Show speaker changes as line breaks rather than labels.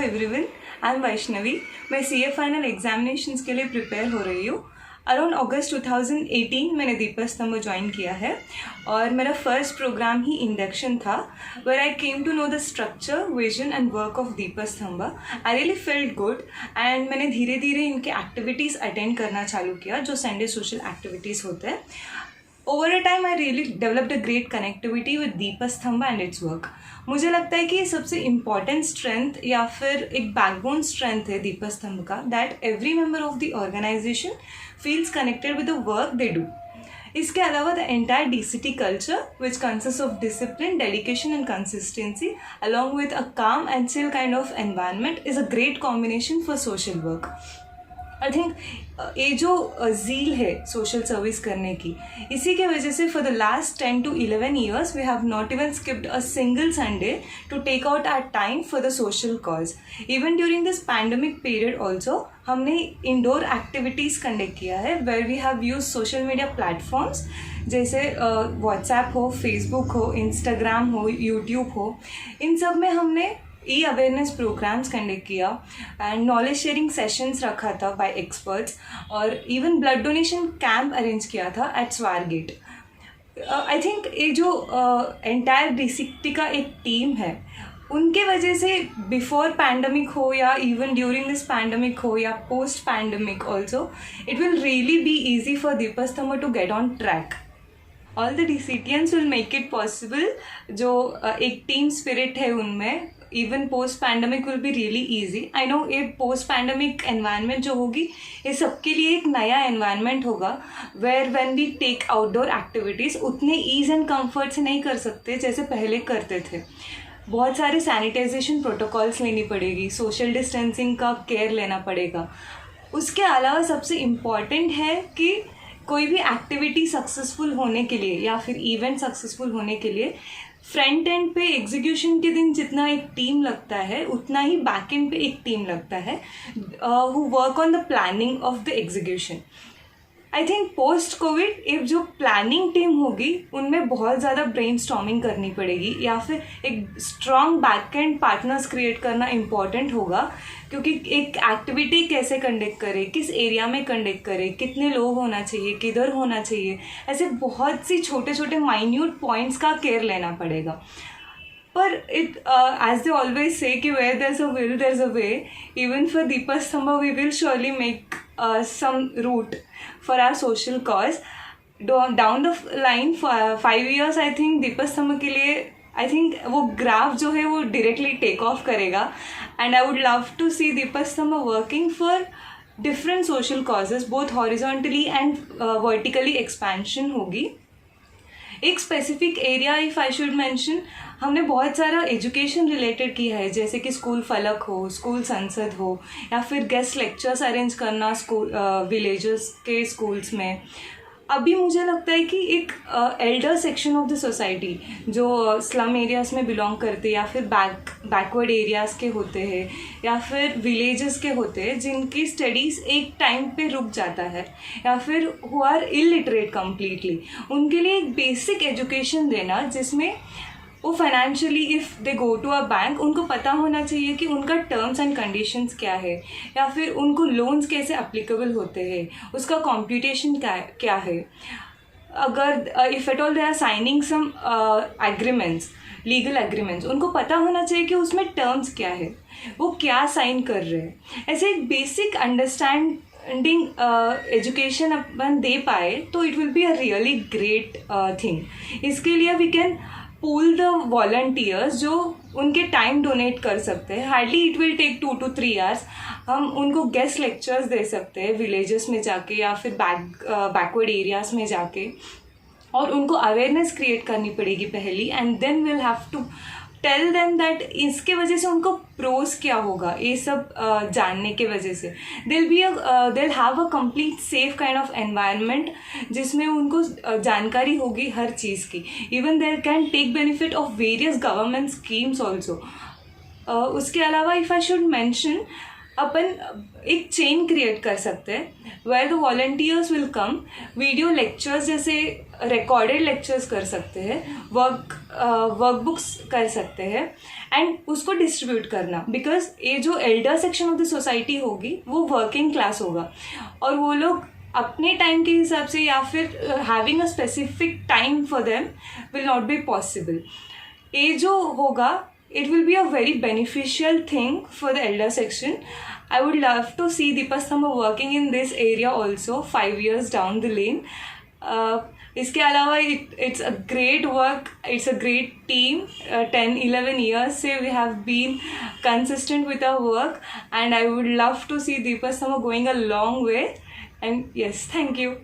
Everyone, I am Vaishnavi. मैं CA final examinations के लिए प्रिपेयर हो रही हूँ। अराउंड अगस्त 2018 मैंने दीपस्तंभ ज्वाइन किया है और मेरा फर्स्ट प्रोग्राम ही इंडक्शन था, where I came to know the structure, vision and work of Deepstambh. I really felt good and मैंने धीरे धीरे इनके एक्टिविटीज़ अटेंड करना चालू किया, जो संडे सोशल एक्टिविटीज़ होते हैं। Over a time I really developed a great connectivity with दीपस्तंभ एंड इट्स वर्क। मुझे लगता है कि ये सबसे इम्पॉर्टेंट स्ट्रेंथ या फिर एक बैकबोन स्ट्रेंथ है दीपस्तंभ का, that every member of the organisation feels connected with the work they do. इसके अलावा the entire DCT culture which consist of discipline, dedication and consistency along with a calm and chill kind of environment is a great combination for social work. I think ये जो zeal है social service करने की, इसी के वजह से for the last 10 to 11 years we have not even skipped a single Sunday to take out our time for the social cause. Even during this pandemic period also हमने indoor activities conduct किया है, where we have use social media platforms जैसे WhatsApp हो, Facebook हो, Instagram हो, YouTube हो। इन सब में हमने अवेयरनेस प्रोग्राम्स कंडक्ट किया एंड नॉलेज शेयरिंग सेशंस रखा था बाय एक्सपर्ट्स, और even blood donation camp arrange किया था एट स्वारगेट। आई थिंक ये जो एंटायर DCT का एक टीम है, उनके वजह से बिफोर पैंडमिक हो या इवन ड्यूरिंग दिस पैंडमिक हो या post pandemic also, it will really be easy for Deepstambh to get on track. All the DCTians will make it possible. जो एक टीम स्पिरिट है उनमें, even post pandemic will be really easy. I know ये post pandemic environment जो होगी, ये सबके लिए एक नया एनवायरनमेंट होगा, where when we take outdoor activities उतने ईज एंड कंफर्ट से नहीं कर सकते जैसे पहले करते थे। बहुत सारे सैनिटाइजेशन प्रोटोकॉल्स लेनी पड़ेगी, सोशल डिस्टेंसिंग का केयर लेना पड़ेगा। उसके अलावा सबसे इम्पॉर्टेंट है कि कोई भी एक्टिविटी सक्सेसफुल होने के लिए या फिर इवेंट सक्सेसफुल होने के लिए फ्रंट एंड पे एग्जीक्यूशन के दिन जितना एक टीम लगता है, उतना ही बैक एंड पे एक टीम लगता है who work on the planning of the execution. I think post Covid एक जो प्लानिंग टीम होगी, उनमें बहुत ज़्यादा ब्रेनस्टॉर्मिंग करनी पड़ेगी या फिर एक strong back and partners create करना इम्पॉर्टेंट होगा, क्योंकि एक एक्टिविटी कैसे कंडक्ट करे, किस एरिया में कंडक्ट करे, कितने लोग होना चाहिए, किधर होना चाहिए, ऐसे बहुत सी छोटे छोटे माइन्यूट पॉइंट्स का केयर लेना पड़ेगा। पर it as they always say कि where there is a will there is a way. Even for Deepstambh we will surely make some route for our social cause down the line for 5 years। I think दीपस्तंभ के लिए I think वो graph जो है वो directly take off करेगा, and I would love to see Deepstambh working for different social causes, both horizontally and vertically expansion होगी। एक specific area if I should mention, हमने बहुत सारा एजुकेशन रिलेटेड किया है, जैसे कि स्कूल फलक हो, स्कूल संसद हो, या फिर गेस्ट लेक्चर्स अरेंज करना स्कूल विलेजेस के स्कूल्स में। अभी मुझे लगता है कि एक Elder section of the society जो स्लम एरियाज़ में बिलोंग करते या फिर बैकवर्ड एरियाज़ के होते हैं या फिर विलेजेस के होते हैं, जिनकी स्टडीज़ एक टाइम पे रुक जाता है या फिर हु आर इलिटरेट कम्प्लीटली, उनके लिए एक बेसिक एजुकेशन देना, जिसमें वो financially if they go to a bank, उनको पता होना चाहिए कि उनका टर्म्स एंड कंडीशंस क्या है, या फिर उनको लोन्स कैसे अप्लीकेबल होते हैं, उसका कॉम्प्यूटेशन क्या है। अगर if at all they are signing some agreements, legal agreements, उनको पता होना चाहिए कि उसमें टर्म्स क्या है, वो क्या साइन कर रहे हैं। ऐसे एक बेसिक अंडरस्टैंडिंग एजुकेशन अपन दे पाए तो it will be a really great thing. इसके लिए we can pool the volunteers जो उनके टाइम डोनेट कर सकते हैं। Hardly it will take 2 to 3 hours। हम उनको गेस्ट लेक्चर्स दे सकते हैं विलेजेस में जाके या फिर बैकवर्ड एरियाज़ में जाके, और उनको अवेयरनेस क्रिएट करनी पड़ेगी पहली, and then will have to tell them that इसके वजह से उनको प्रोस क्या होगा, ये सब जानने के वजह से they'll have a complete safe kind of environment, जिसमें उनको जानकारी होगी हर चीज़ की। Even they can take benefit of various government schemes also। उसके अलावा इफ़ आई शुड मेंशन, अपन एक चेन क्रिएट कर सकते हैं where the volunteers will come, video lectures जैसे रिकॉर्डेड लेक्चर्स कर सकते हैं, वर्कबुक्स कर सकते हैं एंड उसको डिस्ट्रीब्यूट करना, बिकॉज ये जो Elder section of the society होगी वो वर्किंग क्लास होगा और वो लोग अपने टाइम के हिसाब से या फिर having a specific time for them will not be possible. ये जो होगा it will be a very beneficial thing for the elder section. I would love to see Deepasthamba working in this area also 5 years down the lane. इसके अलावा it's a great work, it's a great team. 10-11 years से we have been consistent with our work and I would love to see Deepasthamba going a long way. And yes, thank you.